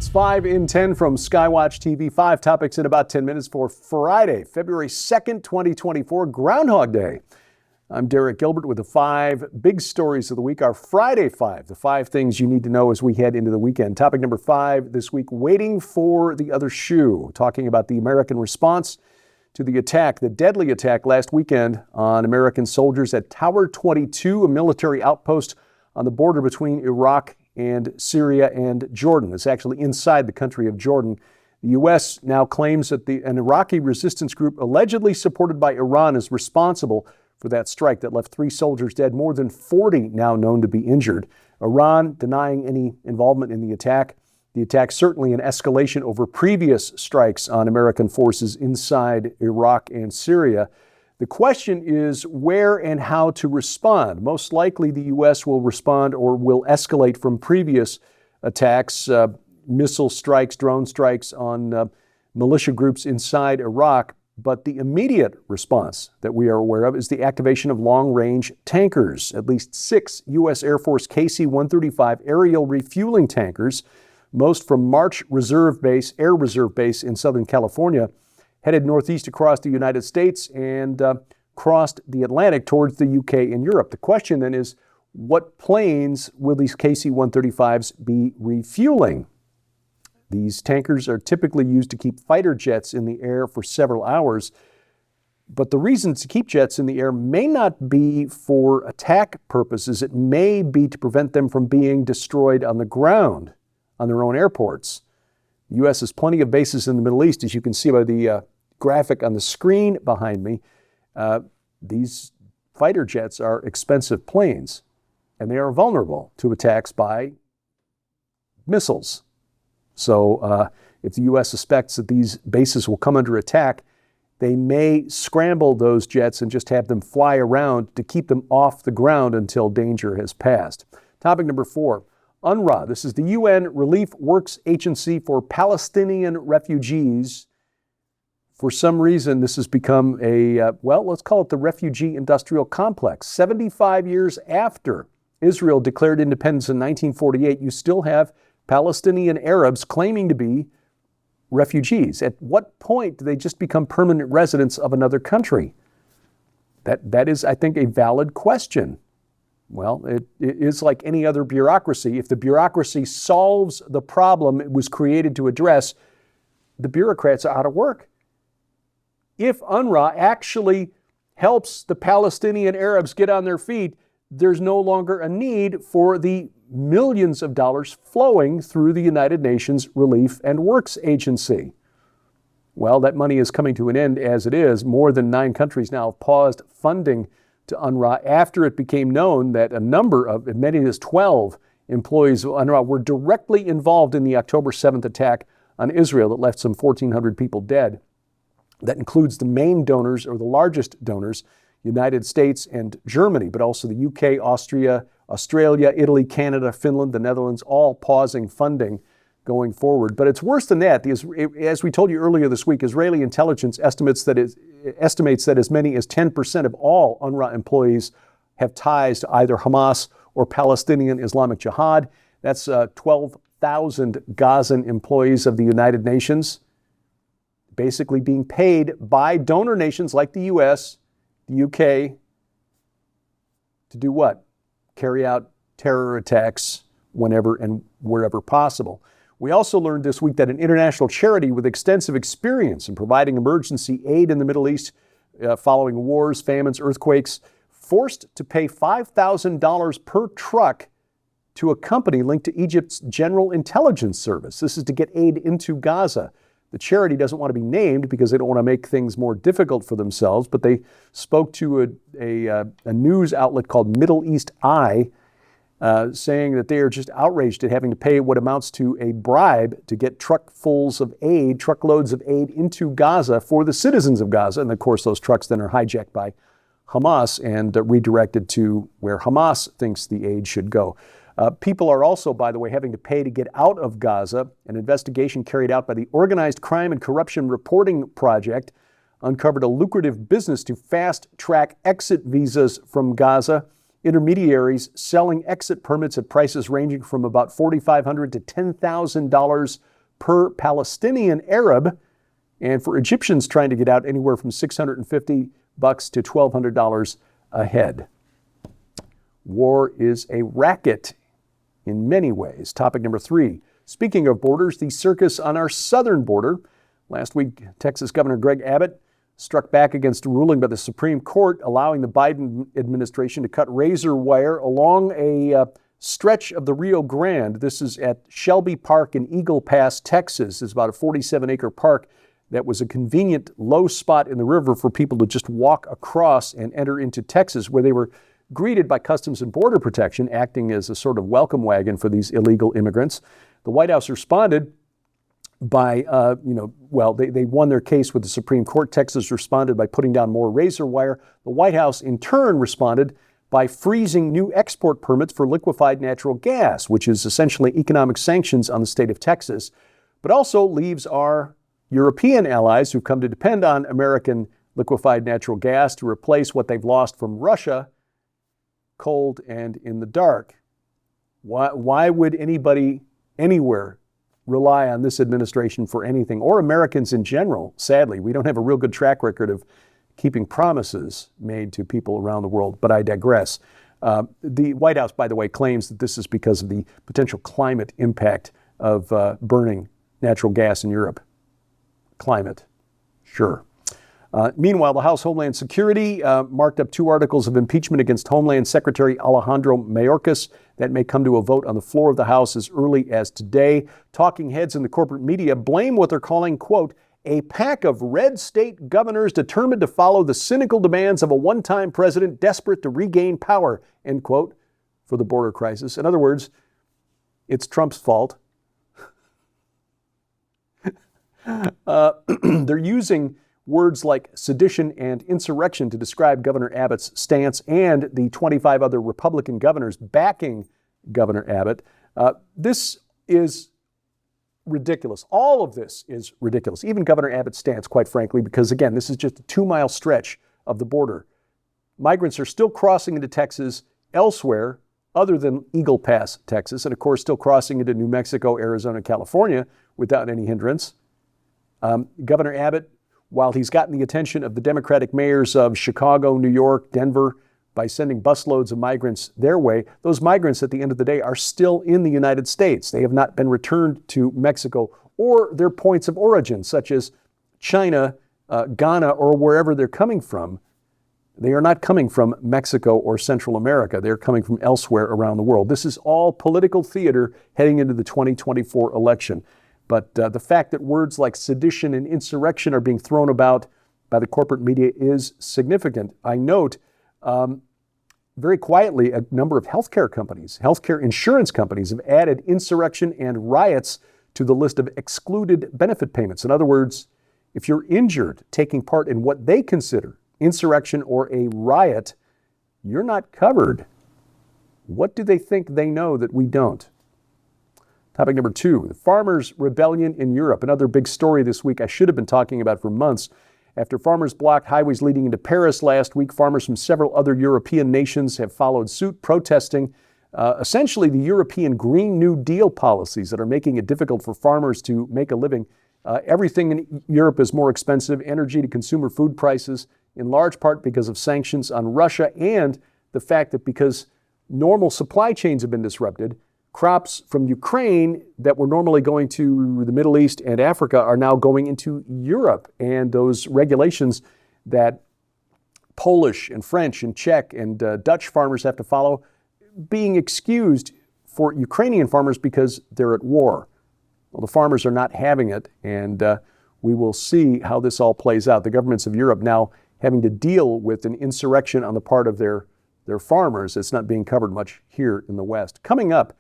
It's 5 in 10 from Skywatch TV. 5 topics in about 10 minutes for Friday, February 2nd, 2024, Groundhog Day. I'm Derek Gilbert with the 5 big stories of the week, our Friday 5, the 5 things you need to know as we head into the weekend. Topic number 5 this week, waiting for the other shoe, talking about the American response to the attack, the deadly attack last weekend on American soldiers at Tower 22, a military outpost on the border between Iraq and Syria and Jordan. It's actually inside the country of Jordan. The U.S. now claims that an Iraqi resistance group allegedly supported by Iran is responsible for that strike that left 3 soldiers dead, more than 40 now known to be injured. Iran denying any involvement in the attack. The attack certainly an escalation over previous strikes on American forces inside Iraq and Syria. The question is where and how to respond. Most likely the U.S. will respond or will escalate from previous attacks, missile strikes, drone strikes on militia groups inside Iraq. But the immediate response that we are aware of is the activation of long-range tankers. At least 6 U.S. Air Force KC-135 aerial refueling tankers, most from March Air Reserve Base in Southern California, headed northeast across the United States and crossed the Atlantic towards the UK and Europe. The question then is, what planes will these KC-135s be refueling? These tankers are typically used to keep fighter jets in the air for several hours, but the reason to keep jets in the air may not be for attack purposes. It may be to prevent them from being destroyed on the ground, on their own airports. The U.S. has plenty of bases in the Middle East, as you can see by the graphic on the screen behind me. These fighter jets are expensive planes, and they are vulnerable to attacks by missiles. So if the U.S. suspects that these bases will come under attack, they may scramble those jets and just have them fly around to keep them off the ground until danger has passed. Topic number 4. UNRA, this is the UN Relief Works Agency for Palestinian Refugees. For some reason, this has become let's call it the refugee industrial complex. 75 years after Israel declared independence in 1948, you still have Palestinian Arabs claiming to be refugees. At what point do they just become permanent residents of another country? That is, I think, a valid question. Well, it is like any other bureaucracy. If the bureaucracy solves the problem it was created to address, the bureaucrats are out of work. If UNRWA actually helps the Palestinian Arabs get on their feet, there's no longer a need for the millions of dollars flowing through the United Nations Relief and Works Agency. Well, that money is coming to an end as it is. More than 9 countries now have paused funding to UNRWA after it became known that a number of, as many as 12 employees of UNRWA were directly involved in the October 7th attack on Israel that left some 1,400 people dead. That includes the main donors, or the largest donors, United States and Germany, but also the UK, Austria, Australia, Italy, Canada, Finland, the Netherlands, all pausing funding going forward. But it's worse than that. As we told you earlier this week, Israeli intelligence estimates that as many as 10% of all UNRWA employees have ties to either Hamas or Palestinian Islamic Jihad. That's 12,000 Gazan employees of the United Nations, basically being paid by donor nations like the U.S., the UK, to do what? Carry out terror attacks whenever and wherever possible. We also learned this week that an international charity with extensive experience in providing emergency aid in the Middle East following wars, famines, earthquakes, forced to pay $5,000 per truck to a company linked to Egypt's General Intelligence Service. This is to get aid into Gaza. The charity doesn't want to be named because they don't want to make things more difficult for themselves, but they spoke to a news outlet called Middle East Eye, saying that they are just outraged at having to pay what amounts to a bribe to get truckloads of aid into Gaza for the citizens of Gaza. And of course, those trucks then are hijacked by Hamas and redirected to where Hamas thinks the aid should go. People are also, by the way, having to pay to get out of Gaza. An investigation carried out by the Organized Crime and Corruption Reporting Project uncovered a lucrative business to fast-track exit visas from Gaza. Intermediaries selling exit permits at prices ranging from about $4,500 to $10,000 per Palestinian Arab, and for Egyptians trying to get out, anywhere from $650 to $1,200 a head. War is a racket in many ways. Topic number 3. Speaking of borders, the circus on our southern border. Last week, Texas Governor Greg Abbott struck back against a ruling by the Supreme Court allowing the Biden administration to cut razor wire along a stretch of the Rio Grande. This is at Shelby Park in Eagle Pass, Texas. It's about a 47-acre park that was a convenient low spot in the river for people to just walk across and enter into Texas, where they were greeted by Customs and Border Protection, acting as a sort of welcome wagon for these illegal immigrants. The White House responded by, they won their case with the Supreme Court. Texas responded by putting down more razor wire. The White House, in turn, responded by freezing new export permits for liquefied natural gas, which is essentially economic sanctions on the state of Texas, but also leaves our European allies who've come to depend on American liquefied natural gas to replace what they've lost from Russia, cold and in the dark. Why would anybody anywhere rely on this administration for anything, or Americans in general? Sadly, we don't have a real good track record of keeping promises made to people around the world, but I digress. The White House, by the way, claims that this is because of the potential climate impact of burning natural gas in Europe. Climate, sure. Meanwhile, the House Homeland Security marked up 2 articles of impeachment against Homeland Secretary Alejandro Mayorkas that may come to a vote on the floor of the House as early as today. Talking heads in the corporate media blame what they're calling, quote, a pack of red state governors determined to follow the cynical demands of a one-time president desperate to regain power, end quote, for the border crisis. In other words, it's Trump's fault. They're using words like sedition and insurrection to describe Governor Abbott's stance and the 25 other Republican governors backing Governor Abbott. This is ridiculous. All of this is ridiculous. Even Governor Abbott's stance, quite frankly, because again, this is just a 2-mile stretch of the border. Migrants are still crossing into Texas elsewhere other than Eagle Pass, Texas, and of course still crossing into New Mexico, Arizona, California without any hindrance. Governor Abbott, while he's gotten the attention of the Democratic mayors of Chicago, New York, Denver, by sending busloads of migrants their way, those migrants at the end of the day are still in the United States. They have not been returned to Mexico or their points of origin, such as China, Ghana, or wherever they're coming from. They are not coming from Mexico or Central America. They're coming from elsewhere around the world. This is all political theater heading into the 2024 election. But the fact that words like sedition and insurrection are being thrown about by the corporate media is significant. I note very quietly a number of healthcare companies, healthcare insurance companies have added insurrection and riots to the list of excluded benefit payments. In other words, if you're injured taking part in what they consider insurrection or a riot, you're not covered. What do they think they know that we don't? Topic number 2, the farmers' rebellion in Europe. Another big story this week I should have been talking about for months. After farmers blocked highways leading into Paris last week, farmers from several other European nations have followed suit, protesting essentially the European Green New Deal policies that are making it difficult for farmers to make a living. Everything in Europe is more expensive, energy to consumer food prices, in large part because of sanctions on Russia and the fact that because normal supply chains have been disrupted, crops from Ukraine that were normally going to the Middle East and Africa are now going into Europe. And those regulations that Polish and French and Czech and Dutch farmers have to follow being excused for Ukrainian farmers because they're at war. Well, the farmers are not having it, and we will see how this all plays out. The governments of Europe now having to deal with an insurrection on the part of their farmers. It's not being covered much here in the West. Coming up,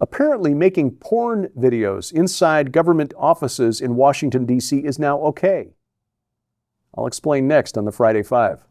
apparently making porn videos inside government offices in Washington, D.C. is now okay. I'll explain next on the Friday Five.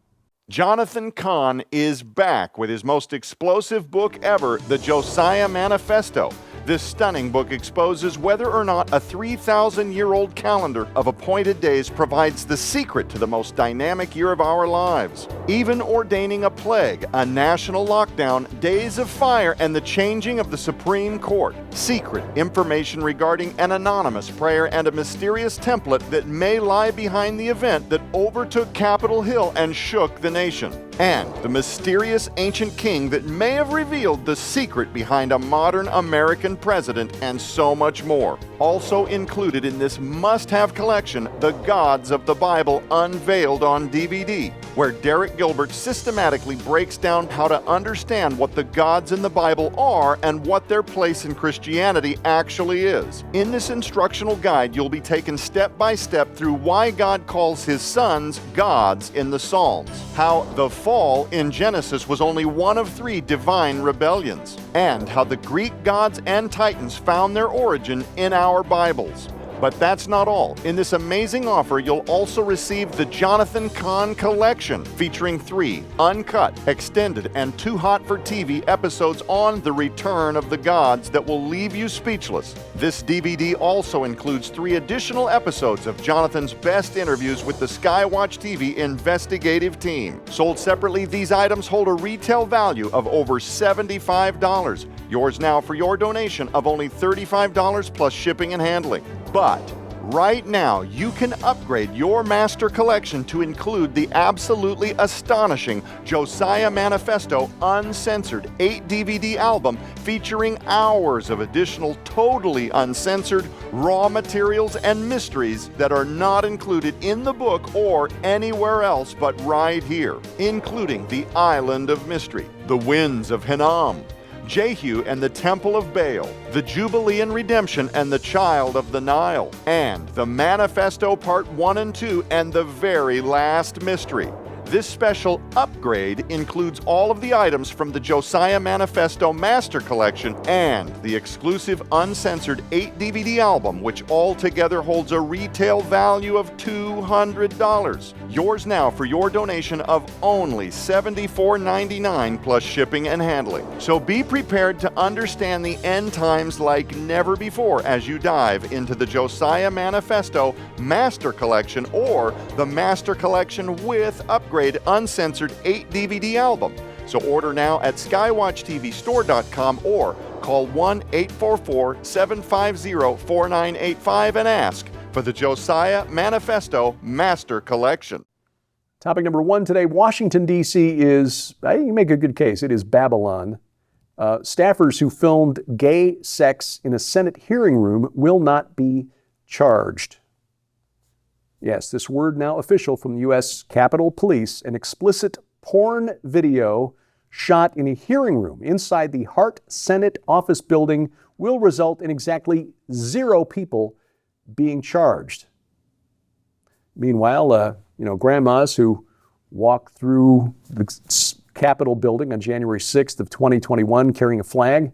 Jonathan Cahn is back with his most explosive book ever, the Josiah Manifesto. This stunning book exposes whether or not a 3,000-year-old calendar of appointed days provides the secret to the most dynamic year of our lives, even ordaining a plague, a national lockdown, days of fire, and the changing of the Supreme Court. Secret information regarding an anonymous prayer and a mysterious template that may lie behind the event that overtook Capitol Hill and shook the nation. And the mysterious ancient king that may have revealed the secret behind a modern American president, and so much more. Also included in this must-have collection, The Gods of the Bible Unveiled on DVD, where Derek Gilbert systematically breaks down how to understand what the gods in the Bible are and what their place in Christianity actually is. In this instructional guide, you'll be taken step by step through why God calls his sons gods in the Psalms, how the fall in Genesis was only one of 3 divine rebellions, and how the Greek gods and titans found their origin in our Bibles. But that's not all. In this amazing offer, you'll also receive the Jonathan Cahn Collection, featuring 3 uncut, extended, and too hot for TV episodes on the return of the gods that will leave you speechless. This DVD also includes 3 additional episodes of Jonathan's best interviews with the Skywatch TV investigative team. Sold separately, these items hold a retail value of over $75. Yours now for your donation of only $35 plus shipping and handling. But right now, you can upgrade your master collection to include the absolutely astonishing Josiah Manifesto Uncensored 8-DVD album featuring hours of additional totally uncensored raw materials and mysteries that are not included in the book or anywhere else but right here, including The Island of Mystery, The Winds of Hinnom, Jehu and the Temple of Baal, the Jubilee and Redemption and the Child of the Nile, and the Manifesto Part 1 and 2 and the very last mystery. This special upgrade includes all of the items from the Josiah Manifesto Master Collection and the exclusive uncensored 8-DVD album, which altogether holds a retail value of $200. Yours now for your donation of only $74.99 plus shipping and handling. So be prepared to understand the end times like never before as you dive into the Josiah Manifesto Master Collection or the Master Collection with upgrade uncensored 8-DVD album. So order now at skywatchtvstore.com or call 1-844-750-4985 and ask for the Josiah Manifesto Master Collection. Topic number 1 today, Washington, D.C. is, you make a good case, it is Babylon. Staffers who filmed gay sex in a Senate hearing room will not be charged. Yes, this word now official from the U.S. Capitol Police, an explicit porn video shot in a hearing room inside the Hart Senate office building will result in exactly 0 people being charged. Meanwhile, grandmas who walked through the Capitol building on January 6th of 2021 carrying a flag,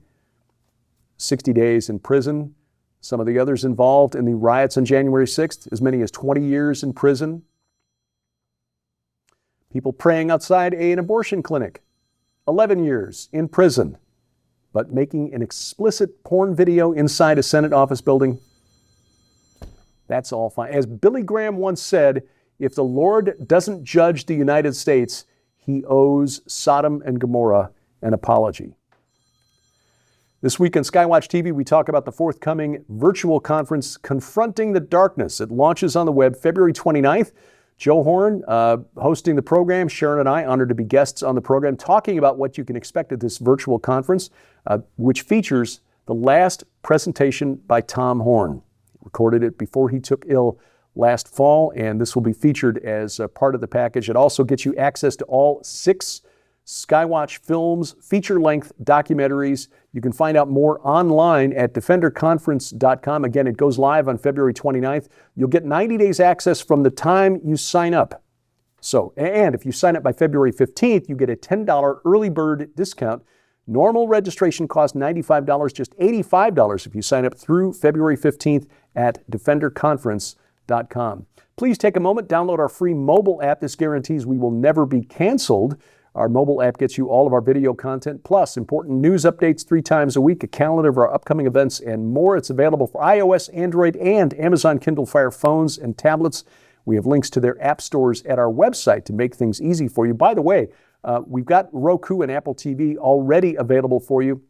60 days in prison. Some of the others involved in the riots on January 6th, as many as 20 years in prison. People praying outside an abortion clinic, 11 years in prison. But making an explicit porn video inside a Senate office building, that's all fine. As Billy Graham once said, if the Lord doesn't judge the United States, he owes Sodom and Gomorrah an apology. This week on Skywatch TV, we talk about the forthcoming virtual conference, Confronting the Darkness. It launches on the web February 29th. Joe Horn hosting the program. Sharon and I honored to be guests on the program, talking about what you can expect at this virtual conference, which features the last presentation by Tom Horn. He recorded it before he took ill last fall, and this will be featured as part of the package. It also gets you access to all 6 Skywatch Films feature-length documentaries. You can find out more online at defenderconference.com. Again, it goes live on February 29th. You'll get 90 days access from the time you sign up. And if you sign up by February 15th, you get a $10 early bird discount. Normal registration costs $95, just $85 if you sign up through February 15th at defenderconference.com. Please take a moment, download our free mobile app. This guarantees we will never be canceled. Our mobile app gets you all of our video content, plus important news updates 3 times a week, a calendar of our upcoming events, and more. It's available for iOS, Android, and Amazon Kindle Fire phones and tablets. We have links to their app stores at our website to make things easy for you. By the way, we've got Roku and Apple TV already available for you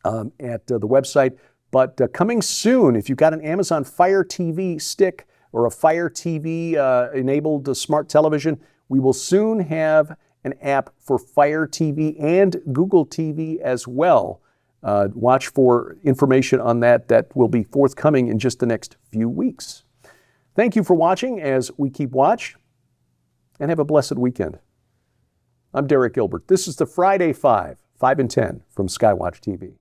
at the website. But coming soon, if you've got an Amazon Fire TV stick or a Fire TV enabled smart television, we will soon have an app for Fire TV and Google TV as well. Watch for information on that. That will be forthcoming in just the next few weeks. Thank you for watching as we keep watch, and have a blessed weekend. I'm Derek Gilbert. This is the Friday 5 and 10 from Skywatch TV.